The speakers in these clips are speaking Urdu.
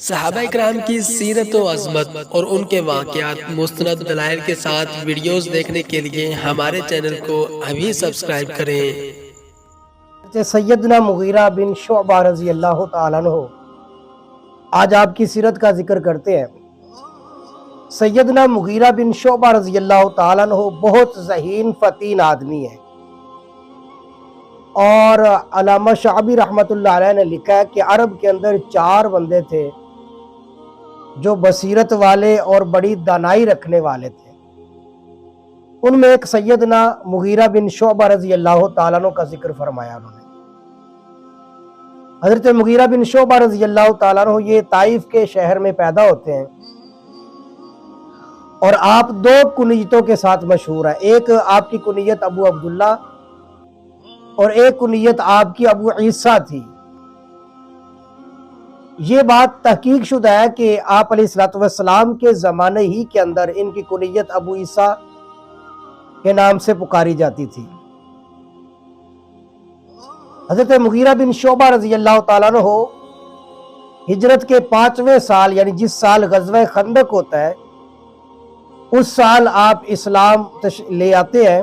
صحابہ کرام کی سیرت و عظمت اور ان کے واقعات مستند دلائل کے ساتھ ویڈیوز دیکھنے کے لیے ہمارے چینل کو ابھی سبسکرائب کریں۔ سیدنا مغیرہ بن شعبہ رضی اللہ تعالیٰ عنہ آج آپ کی سیرت کا ذکر کرتے ہیں۔ سیدنا مغیرہ بن شعبہ رضی اللہ تعالیٰ عنہ بہت ذہین فتین آدمی ہے، اور علامہ شعبی رحمۃ اللہ علیہ نے لکھا ہے کہ عرب کے اندر 4 بندے تھے جو بصیرت والے اور بڑی دانائی رکھنے والے تھے۔ ان میں ایک سیدنا مغیرہ بن شعبہ رضی اللہ تعالیٰ عنہ کا ذکر فرمایا انہوں نے۔ حضرت مغیرہ بن شعبہ رضی اللہ تعالیٰ عنہ یہ طائف کے شہر میں پیدا ہوتے ہیں، اور آپ 2 کنیتوں کے ساتھ مشہور ہیں۔ ایک آپ کی کنیت ابو عبداللہ اور ایک کنیت آپ کی ابو عیسیٰ تھی۔ یہ بات تحقیق شدہ ہے کہ آپ علیہ السلام کے زمانے ہی کے اندر ان کی کنیت ابو عیسیٰ کے نام سے پکاری جاتی تھی۔ حضرت مغیرہ بن شعبہ رضی اللہ تعالیٰ عنہ ہجرت کے 5ویں سال، یعنی جس سال غزوہ خندق ہوتا ہے، اس سال آپ اسلام لے آتے ہیں،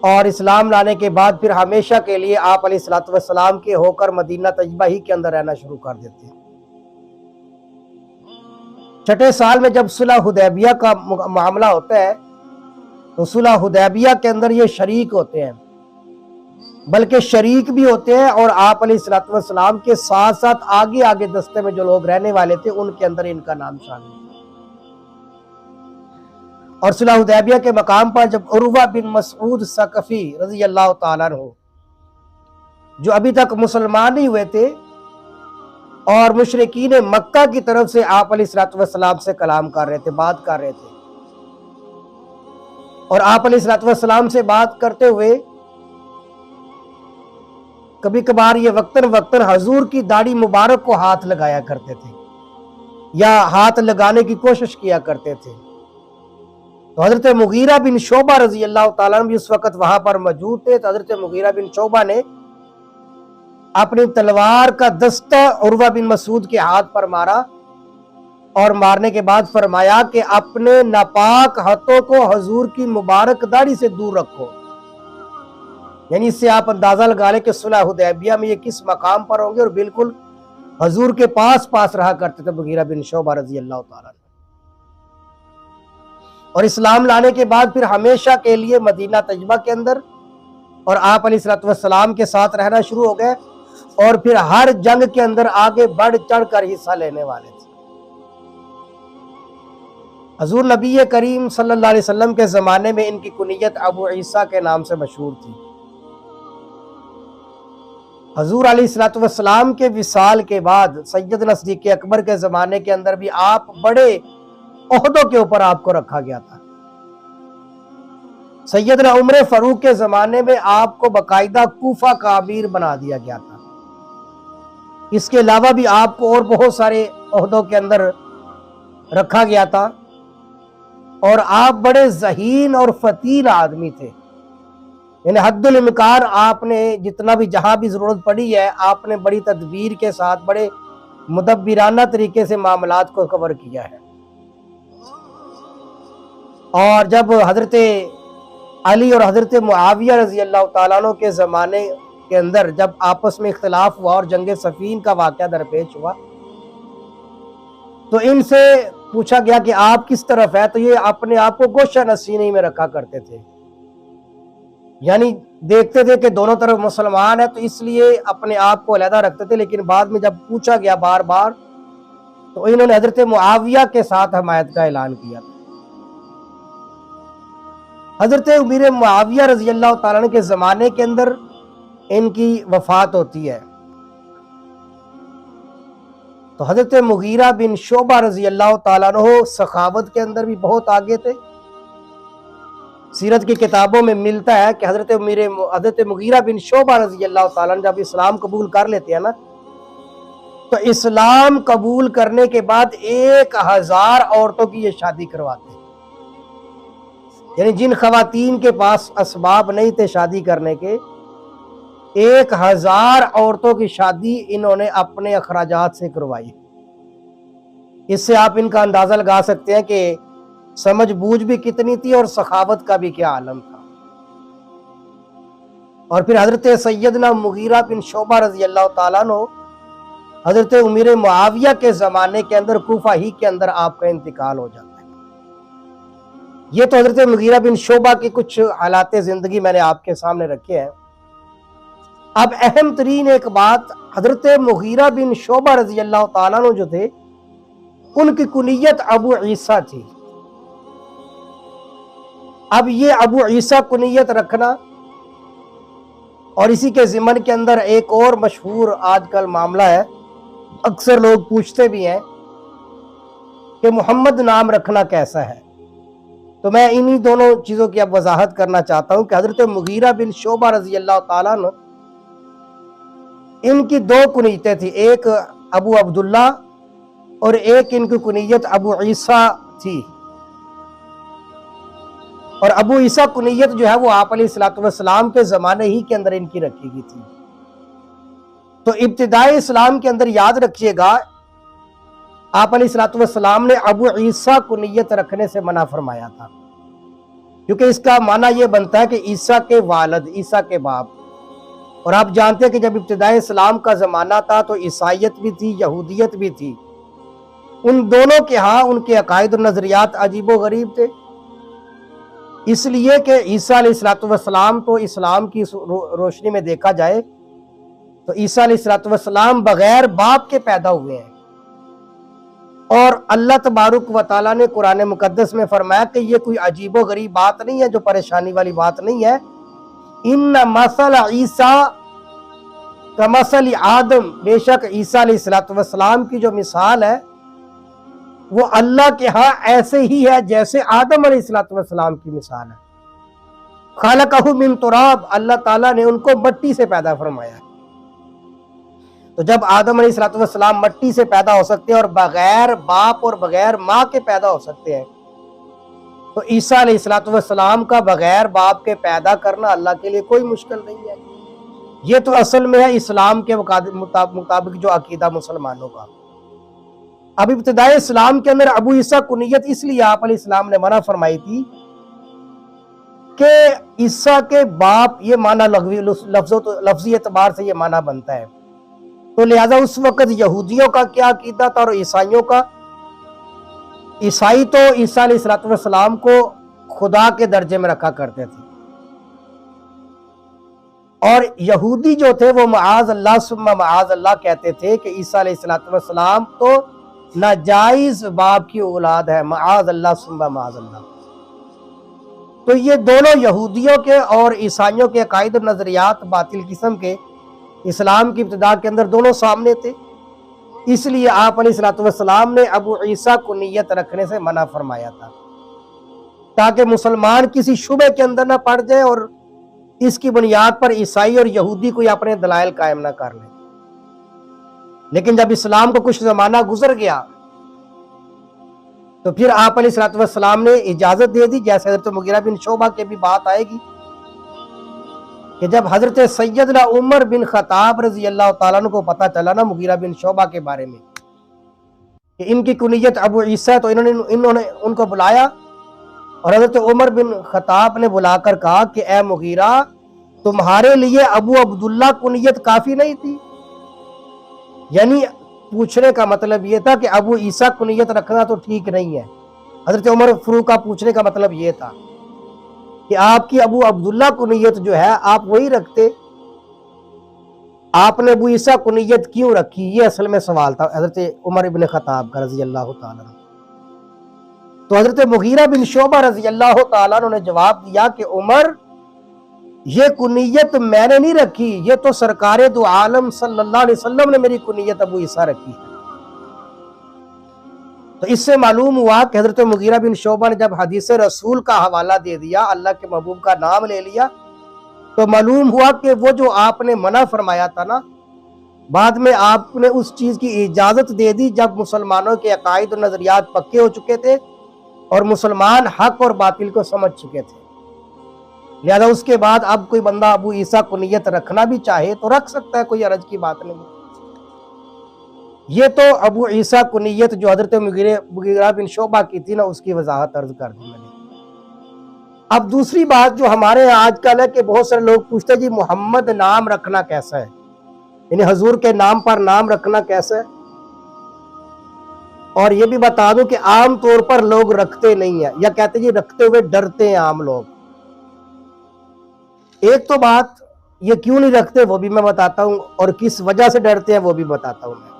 اور اسلام لانے کے بعد پھر ہمیشہ کے لیے آپ علیہ السلام کے ہو کر مدینہ طیبہ ہی کے اندر رہنا شروع کر دیتے ہیں۔ 6 سال میں جب صلح حدیبیہ کا معاملہ ہوتا ہے تو صلح حدیبیہ کے اندر یہ شریک ہوتے ہیں، بلکہ شریک بھی ہوتے ہیں، اور آپ علیہ السلام کے ساتھ ساتھ آگے آگے دستے میں جو لوگ رہنے والے تھے ان کے اندر ان کا نام شامل ہے۔ اور صلح حدیبیہ کے مقام پر جب عروہ بن مسعود ثقفی رضی اللہ تعالیٰ عنہ، جو ابھی تک مسلمان نہیں ہوئے تھے اور مشرکین مکہ کی طرف سے آپ علیہ السلام سے کلام کر رہے تھے، بات کر رہے تھے، اور آپ علیہ السلام سے بات کرتے ہوئے کبھی کبھار یہ وقتاً وقتاً حضور کی داڑھی مبارک کو ہاتھ لگایا کرتے تھے یا ہاتھ لگانے کی کوشش کیا کرتے تھے۔ تو حضرت مغیرہ بن شعبہ رضی اللہ تعالیٰ عنہ بھی اس وقت وہاں پر موجود تھے، تو حضرت مغیرہ بن شعبہ نے اپنی تلوار کا دستہ عروہ بن مسعود کے ہاتھ پر مارا، اور مارنے کے بعد فرمایا کہ اپنے ناپاک ہاتھوں کو حضور کی مبارک داڑھی سے دور رکھو۔ یعنی اس سے آپ اندازہ لگا لیں کہ صلح حدیبیہ میں یہ کس مقام پر ہوں گے، اور بالکل حضور کے پاس رہا کرتے تھے مغیرہ بن شعبہ رضی اللہ تعالیٰ عنہ۔ اور اسلام لانے کے بعد پھر ہمیشہ کے لیے مدینہ طیبہ کے اندر اور آپ علیہ السلام کے ساتھ رہنا شروع ہو گئے، اور پھر ہر جنگ کے اندر آگے بڑھ چڑھ کر حصہ لینے والے تھے۔ حضور نبی کریم صلی اللہ علیہ وسلم کے زمانے میں ان کی کنیت ابو عیسیٰ کے نام سے مشہور تھی۔ حضور علیہ السلام کے وصال کے بعد سیدنا صدیق اکبر کے زمانے کے اندر بھی آپ بڑے عہدوں کے اوپر آپ کو رکھا گیا تھا۔ سیدنا عمر فاروق کے زمانے میں آپ کو باقاعدہ کوفہ کا امیر بنا دیا گیا تھا۔ اس کے علاوہ بھی آپ کو اور بہت سارے عہدوں کے اندر رکھا گیا تھا، اور آپ بڑے ذہین اور فتیل آدمی تھے۔ یعنی حد الامکان آپ نے جتنا بھی جہاں بھی ضرورت پڑی ہے، آپ نے بڑی تدبیر کے ساتھ بڑے مدبرانہ طریقے سے معاملات کو کور کیا ہے۔ اور جب حضرت علی اور حضرت معاویہ رضی اللہ تعالیٰ عنہ کے زمانے کے اندر جب آپس میں اختلاف ہوا اور جنگ صفین کا واقعہ درپیش ہوا، تو ان سے پوچھا گیا کہ آپ کس طرف ہے، تو یہ اپنے آپ کو گوشہ نشینی میں رکھا کرتے تھے، یعنی دیکھتے تھے کہ دونوں طرف مسلمان ہیں تو اس لیے اپنے آپ کو علیحدہ رکھتے تھے، لیکن بعد میں جب پوچھا گیا بار بار تو انہوں نے حضرت معاویہ کے ساتھ حمایت کا اعلان کیا تھا۔ حضرت امیر معاویہ رضی اللہ تعالیٰ عنہ کے زمانے کے اندر ان کی وفات ہوتی ہے، تو حضرت مغیرہ بن شعبہ رضی اللہ تعالیٰ عنہ سخاوت کے اندر بھی بہت آگے تھے۔ سیرت کی کتابوں میں ملتا ہے کہ حضرت مغیرہ بن شعبہ رضی اللہ تعالیٰ عنہ جب اسلام قبول کر لیتے ہیں نا، تو اسلام قبول کرنے کے بعد 1000 عورتوں کی یہ شادی کرواتے ہیں۔ یعنی جن خواتین کے پاس اسباب نہیں تھے شادی کرنے کے، 1000 عورتوں کی شادی انہوں نے اپنے اخراجات سے کروائی۔ اس سے آپ ان کا اندازہ لگا سکتے ہیں کہ سمجھ بوجھ بھی کتنی تھی اور سخاوت کا بھی کیا عالم تھا۔ اور پھر حضرت سیدنا مغیرہ بن شعبہ رضی اللہ تعالیٰ عنہ حضرت امیر معاویہ کے زمانے کے اندر کوفہ ہی کے اندر آپ کا انتقال ہو جاتا ہے۔ یہ تو حضرت مغیرہ بن شعبہ کی کچھ حالات زندگی میں نے آپ کے سامنے رکھے ہیں۔ اب اہم ترین ایک بات، حضرت مغیرہ بن شعبہ رضی اللہ تعالیٰ عنہ جو تھے ان کی کنیت ابو عیسیٰ تھی۔ اب یہ ابو عیسیٰ کنیت رکھنا، اور اسی کے ضمن کے اندر ایک اور مشہور آج کل معاملہ ہے، اکثر لوگ پوچھتے بھی ہیں کہ محمد نام رکھنا کیسا ہے۔ تو میں انہی دونوں چیزوں کی اب وضاحت کرنا چاہتا ہوں کہ حضرت مغیرہ بن شعبہ رضی اللہ تعالیٰ عنہ ان کی دو کنیتیں تھی، ایک ابو عبداللہ اور ایک ان کی کنیت ابو عیسیٰ تھی۔ اور ابو عیسیٰ کنیت جو ہے وہ آپ علیہ الصلوۃ والسلام کے زمانے ہی کے اندر ان کی رکھی گئی تھی۔ تو ابتدائی اسلام کے اندر یاد رکھیے گا آپ علیہ الصلوۃ والسلام نے ابو عیسیٰ کنیت رکھنے سے منع فرمایا تھا، کیونکہ اس کا معنی یہ بنتا ہے کہ عیسیٰ کے والد، عیسیٰ کے باپ۔ اور آپ جانتے ہیں کہ جب ابتدائی اسلام کا زمانہ تھا تو عیسائیت بھی تھی، یہودیت بھی تھی۔ ان دونوں کے ہاں ان کے عقائد و نظریات عجیب و غریب تھے، اس لیے کہ عیسیٰ علیہ الصلوۃ والسلام تو اسلام کی روشنی میں دیکھا جائے تو عیسیٰ علیہ الصلوۃ والسلام بغیر باپ کے پیدا ہوئے ہیں، اور اللہ تبارک و تعالیٰ نے قرآن مقدس میں فرمایا کہ یہ کوئی عجیب و غریب بات نہیں ہے، جو پریشانی والی بات نہیں ہے۔ ان مثل عیسیٰ کمثل آدم، بے شک عیسیٰ علیہ الصلوۃ والسلام کی جو مثال ہے وہ اللہ کے ہاں ایسے ہی ہے جیسے آدم علیہ الصلوۃ والسلام کی مثال ہے۔ خلقہ من تراب، اللہ تعالیٰ نے ان کو مٹی سے پیدا فرمایا۔ تو جب آدم علیہ الصلوۃ والسلام مٹی سے پیدا ہو سکتے ہیں اور بغیر باپ اور بغیر ماں کے پیدا ہو سکتے ہیں، تو عیسیٰ علیہ الصلوۃ والسلام کا بغیر باپ کے پیدا کرنا اللہ کے لیے کوئی مشکل نہیں ہے۔ یہ تو اصل میں ہے اسلام کے مطابق جو عقیدہ مسلمانوں کا۔ اب ابتدائی اسلام کے اندر ابو عیسیٰ کنیت اس لیے آپ علیہ السلام نے منع فرمائی تھی کہ عیسیٰ کے باپ، یہ معنی لفظی اعتبار سے یہ معنی بنتا ہے، تو لہذا اس وقت یہودیوں کا کیا عقیدہ تھا اور عیسائیوں کا؟ عیسائی تو عیسیٰ علیہ الصلوۃ والسلام کو خدا کے درجے میں رکھا کرتے تھے، اور یہودی جو تھے وہ معاذ اللہ ثم معاذ اللہ کہتے تھے کہ عیسیٰ علیہ الصلوۃ والسلام تو ناجائز باپ کی اولاد ہے، معاذ اللہ ثم معاذ اللہ۔ تو یہ دونوں یہودیوں کے اور عیسائیوں کے عقائد و نظریات باطل قسم کے اسلام کی ابتدا کے اندر دونوں سامنے تھے، اس لیے آپ علیہ الصلوۃ والسلام نے ابو عیسیٰ کو نیت رکھنے سے منع فرمایا تھا، تاکہ مسلمان کسی شبہ کے اندر نہ پڑ جائے اور اس کی بنیاد پر عیسائی اور یہودی کوئی اپنے دلائل قائم نہ کر لیں۔ لیکن جب اسلام کو کچھ زمانہ گزر گیا تو پھر آپ علیہ الصلوۃ والسلام نے اجازت دے دی، جیسے حضرت مغیرہ بن شعبہ کے بھی بات آئے گی کہ جب حضرت سیدنا عمر بن خطاب رضی اللہ تعالیٰ عنہ کو پتہ چلا نا مغیرہ بن شعبہ کے بارے میں کہ ان کی کنیت ابو عیسیٰ، تو انہوں نے ان کو بلایا اور حضرت عمر بن خطاب نے بلا کر کہا کہ اے مغیرہ، تمہارے لیے ابو عبداللہ کنیت کافی نہیں تھی؟ یعنی پوچھنے کا مطلب یہ تھا کہ ابو عیسیٰ کنیت رکھنا تو ٹھیک نہیں ہے۔ حضرت عمر فاروق کا پوچھنے کا مطلب یہ تھا کہ آپ کی ابو عبداللہ کنیت جو ہے آپ وہی رکھتے، آپ نے ابو عیسیٰ کنیت کیوں رکھی؟ یہ اصل میں سوال تھا حضرت عمر بن خطاب کا رضی اللہ تعالیٰ عنہ۔ تو حضرت مغیرہ بن شعبہ رضی اللہ تعالیٰ عنہ نے جواب دیا کہ عمر، یہ کنیت میں نے نہیں رکھی، یہ تو سرکار دو عالم صلی اللہ علیہ وسلم نے میری کنیت ابو عیسیٰ رکھی ہے۔ تو اس سے معلوم ہوا کہ حضرت مغیرہ بن شعبہ نے جب حدیث رسول کا حوالہ دے دیا، اللہ کے محبوب کا نام لے لیا، تو معلوم ہوا کہ وہ جو آپ نے منع فرمایا تھا نا، بعد میں آپ نے اس چیز کی اجازت دے دی جب مسلمانوں کے عقائد و نظریات پکے ہو چکے تھے اور مسلمان حق اور باطل کو سمجھ چکے تھے۔ لہذا اس کے بعد اب کوئی بندہ ابو عیسیٰ کو نیت رکھنا بھی چاہے تو رکھ سکتا ہے، کوئی حرج کی بات نہیں۔ یہ تو ابو عیسیٰ کنیت جو حضرت مغیرہ بن شعبہ کی تھی نا، اس کی وضاحت عرض کر دی میں نے۔ اب دوسری بات جو ہمارے آج کل ہے کہ بہت سارے لوگ پوچھتے ہیں جی محمد نام رکھنا کیسا ہے، یعنی حضور کے نام پر نام رکھنا کیسا ہے؟ اور یہ بھی بتا دوں کہ عام طور پر لوگ رکھتے نہیں ہیں، یا کہتے ہیں جی رکھتے ہوئے ڈرتے ہیں عام لوگ۔ ایک تو بات یہ کیوں نہیں رکھتے وہ بھی میں بتاتا ہوں، اور کس وجہ سے ڈرتے ہیں وہ بھی بتاتا ہوں میں۔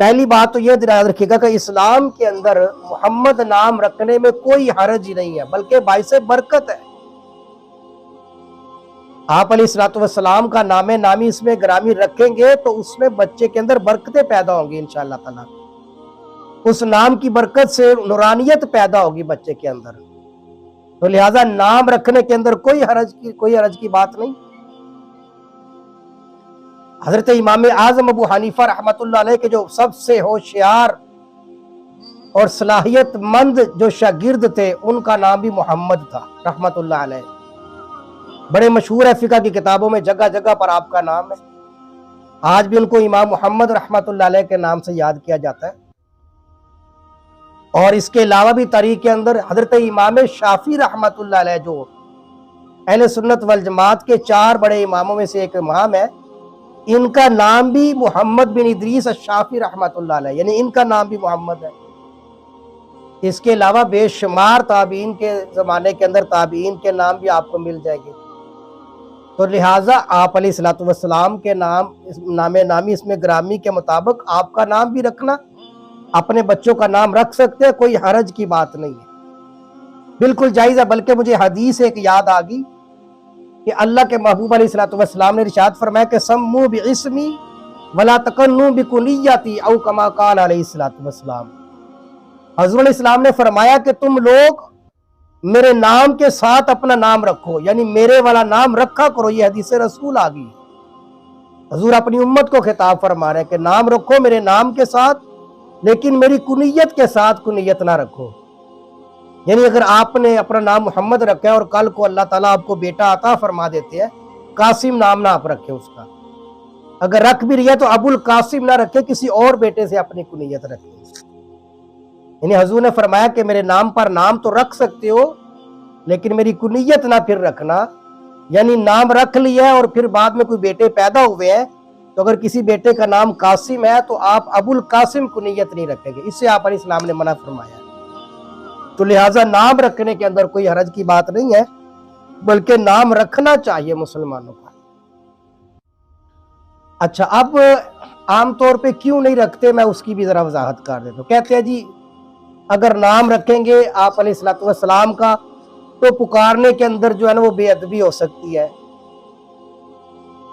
پہلی بات تو یہ یاد رکھیے گا کہ اسلام کے اندر محمد نام رکھنے میں کوئی حرج ہی نہیں ہے، بلکہ باعث برکت ہے۔ آپ علیہ الصلوۃ والسلام کا نام نامی اس میں گرامی رکھیں گے تو اس میں بچے کے اندر برکتیں پیدا ہوں گی انشاءاللہ تعالی، اس نام کی برکت سے نورانیت پیدا ہوگی بچے کے اندر، تو لہٰذا نام رکھنے کے اندر کوئی حرج کی بات نہیں۔ حضرت امام اعظم ابو حنیفہ رحمۃ اللہ علیہ کے جو سب سے ہوشیار اور صلاحیت مند جو شاگرد تھے، ان کا نام بھی محمد تھا رحمۃ اللہ علیہ، بڑے مشہور ہے، فقہ کی کتابوں میں جگہ جگہ پر آپ کا نام ہے، آج بھی ان کو امام محمد رحمۃ اللہ علیہ کے نام سے یاد کیا جاتا ہے۔ اور اس کے علاوہ بھی تاریخ کے اندر حضرت امام شافعی رحمۃ اللہ علیہ جو اہل سنت والجماعت کے 4 بڑے اماموں میں سے ایک امام ہے، ان کا نام بھی محمد بن ادریس الشافعی رحمۃ اللہ علیہ، یعنی ان کا نام بھی محمد ہے۔ اس کے علاوہ بے شمار تابعین کے زمانے کے اندر تابعین کے نام بھی آپ کو مل جائے گے، تو لہٰذا آپ علیہ الصلوۃ والسلام کے نام نامی اس میں گرامی کے مطابق آپ کا نام بھی رکھنا، اپنے بچوں کا نام رکھ سکتے ہیں، کوئی حرج کی بات نہیں ہے، بالکل جائز ہے۔ بلکہ مجھے حدیث ایک یاد آ گئی کہ اللہ کے محبوب علیہ الصلوۃ والسلام نے ارشاد فرمایا کہ سموا باسمی ولا تکنوا بکنیتی او کما قال علیہ الصلوۃ والسلام۔ حضور علیہ السلام نے فرمایا کہ تم لوگ میرے نام کے ساتھ اپنا نام رکھو، یعنی میرے والا نام رکھا کرو، یہ حدیث رسول آ گئی۔ حضور اپنی امت کو خطاب فرما رہے ہیں کہ نام رکھو میرے نام کے ساتھ، لیکن میری کنیت کے ساتھ کنیت نہ رکھو، یعنی اگر آپ نے اپنا نام محمد رکھا ہے اور کل کو اللہ تعالیٰ آپ کو بیٹا عطا فرما دیتے ہیں، قاسم نام نہ آپ رکھیں اس کا، اگر رکھ بھی رہی ہے تو ابو القاسم نہ رکھے، کسی اور بیٹے سے اپنی کنیت رکھیں۔ یعنی حضور نے فرمایا کہ میرے نام پر نام تو رکھ سکتے ہو، لیکن میری کنیت نہ پھر رکھنا، یعنی نام رکھ لیا ہے اور پھر بعد میں کوئی بیٹے پیدا ہوئے ہیں تو اگر کسی بیٹے کا نام قاسم ہے تو آپ ابو القاسم کنیت نہیں رکھیں گے، اس سے آپ علیہ السلام نے منع فرمایا۔ تو لہٰذا نام رکھنے کے اندر کوئی حرج کی بات نہیں ہے، بلکہ نام رکھنا چاہیے مسلمانوں کا۔ اچھا، اب عام طور پہ کیوں نہیں رکھتے میں اس کی بھی ذرا وضاحت کر دیتا ہوں۔ کہتے ہیں جی اگر نام رکھیں گے آپ علیہ الصلوۃ والسلام کا تو پکارنے کے اندر جو ہے نا وہ بے ادبی ہو سکتی ہے،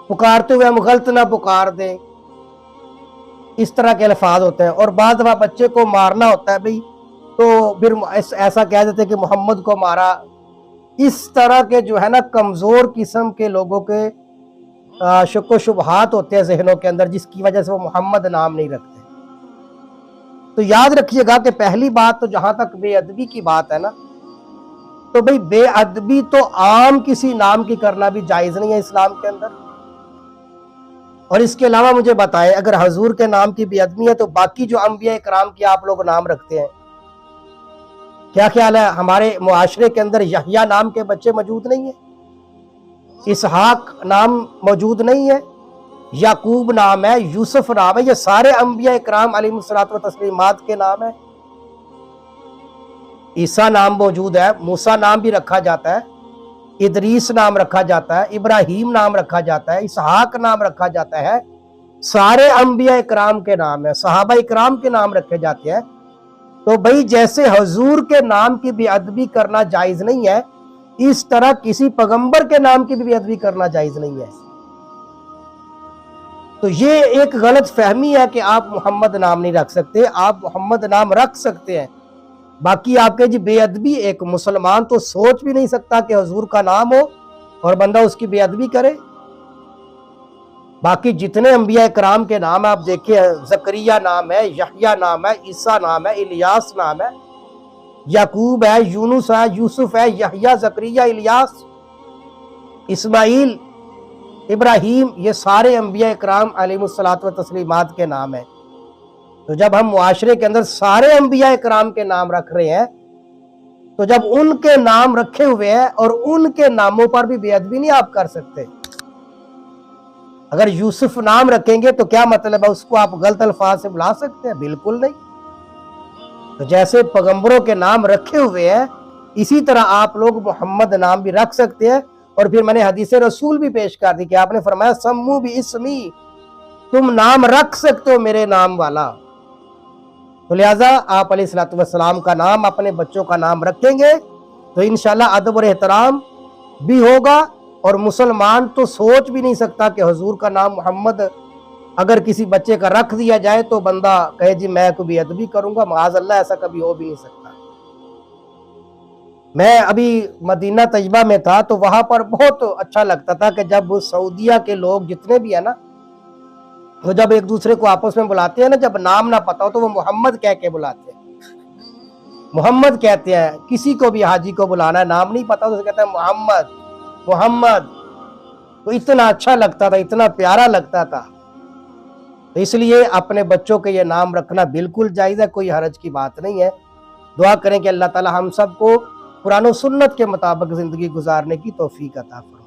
پکارتے ہوئے ہم غلط نہ پکار دیں، اس طرح کے الفاظ ہوتے ہیں، اور بعض دفعہ بچے کو مارنا ہوتا ہے بھئی تو پھر ایسا کہہ دیتے کہ محمد کو مارا۔ اس طرح کے جو ہے نا کمزور قسم کے لوگوں کے شک و شبہات ہوتے ہیں ذہنوں کے اندر، جس کی وجہ سے وہ محمد نام نہیں رکھتے۔ تو یاد رکھیے گا کہ پہلی بات تو جہاں تک بے ادبی کی بات ہے نا، تو بھئی بے ادبی تو عام کسی نام کی کرنا بھی جائز نہیں ہے اسلام کے اندر۔ اور اس کے علاوہ مجھے بتائیں اگر حضور کے نام کی بے ادبی ہے تو باقی جو انبیاء کرام کی آپ لوگ نام رکھتے ہیں، کیا خیال ہے ہمارے معاشرے کے اندر یحییٰ نام کے بچے موجود نہیں ہیں، اسحاق نام موجود نہیں ہے، یعقوب نام ہے، یوسف نام ہے، یہ سارے انبیاء کرام علیہ الصلوۃ والتسلیمات کے نام ہیں۔ عیسیٰ نام موجود ہے، موسیٰ نام بھی رکھا جاتا ہے، ادریس نام رکھا جاتا ہے، ابراہیم نام رکھا جاتا ہے، اسحاق نام رکھا جاتا ہے، سارے انبیاء کرام کے نام ہیں، صحابہ کرام کے نام رکھے جاتے ہیں۔ تو بھئی جیسے حضور کے نام کی بے ادبی کرنا جائز نہیں ہے، اس طرح کسی پیغمبر کے نام کی بھی بے ادبی کرنا جائز نہیں ہے۔ تو یہ ایک غلط فہمی ہے کہ آپ محمد نام نہیں رکھ سکتے، آپ محمد نام رکھ سکتے ہیں، باقی آپ کے جی بے ادبی، ایک مسلمان تو سوچ بھی نہیں سکتا کہ حضور کا نام ہو اور بندہ اس کی بے ادبی کرے۔ باقی جتنے انبیاء کرام کے نام ہیں آپ دیکھیں، زکریا نام ہے، یحییٰ نام ہے، عیسیٰ نام ہے، الیاس نام ہے، یعقوب ہے، یونس ہے، یوسف ہے، یحییٰ، زکریا، الیاس، اسماعیل، ابراہیم، یہ سارے انبیاء کرام علیہ الصلوۃ والتسلیمات کے نام ہیں۔ تو جب ہم معاشرے کے اندر سارے انبیاء کرام کے نام رکھ رہے ہیں تو جب ان کے نام رکھے ہوئے ہیں اور ان کے ناموں پر بھی بے ادبی نہیں آپ کر سکتے. اگر یوسف نام رکھیں گے تو کیا مطلب ہے اس کو آپ غلط الفاظ سے بلا سکتے ہیں؟ بالکل نہیں. تو جیسے پیغمبروں کے نام رکھے ہوئے ہیں اسی طرح آپ لوگ محمد نام بھی رکھ سکتے ہیں. اور پھر میں نے حدیث رسول بھی پیش کر دی کہ آپ نے فرمایا سمو بھی اسمی، تم نام رکھ سکتے ہو میرے نام والا. تو لہٰذا آپ علیہ الصلوۃ والسلام کا نام اپنے بچوں کا نام رکھیں گے تو انشاءاللہ ادب اور احترام بھی ہوگا. اور مسلمان تو سوچ بھی نہیں سکتا کہ حضور کا نام محمد اگر کسی بچے کا رکھ دیا جائے تو بندہ کہے جی میں کوئی بے ادبی کروں گا. معاذ اللہ ایسا کبھی ہو بھی نہیں سکتا. میں ابھی مدینہ طیبہ میں تھا تو وہاں پر بہت اچھا لگتا تھا کہ جب سعودیہ کے لوگ جتنے بھی ہیں نا وہ جب ایک دوسرے کو آپس میں بلاتے ہیں نا، جب نام نہ پتا ہو تو وہ محمد کہہ کے بلاتے ہیں. محمد کہتے ہیں. کسی کو بھی حاجی کو بلانا ہے نام نہیں پتا تو کہتے ہیں محمد محمد. تو اتنا اچھا لگتا تھا، اتنا پیارا لگتا تھا. تو اس لیے اپنے بچوں کے یہ نام رکھنا بالکل جائز ہے، کوئی حرج کی بات نہیں ہے. دعا کریں کہ اللہ تعالی ہم سب کو قرآن و سنت کے مطابق زندگی گزارنے کی توفیق عطا فرمائے.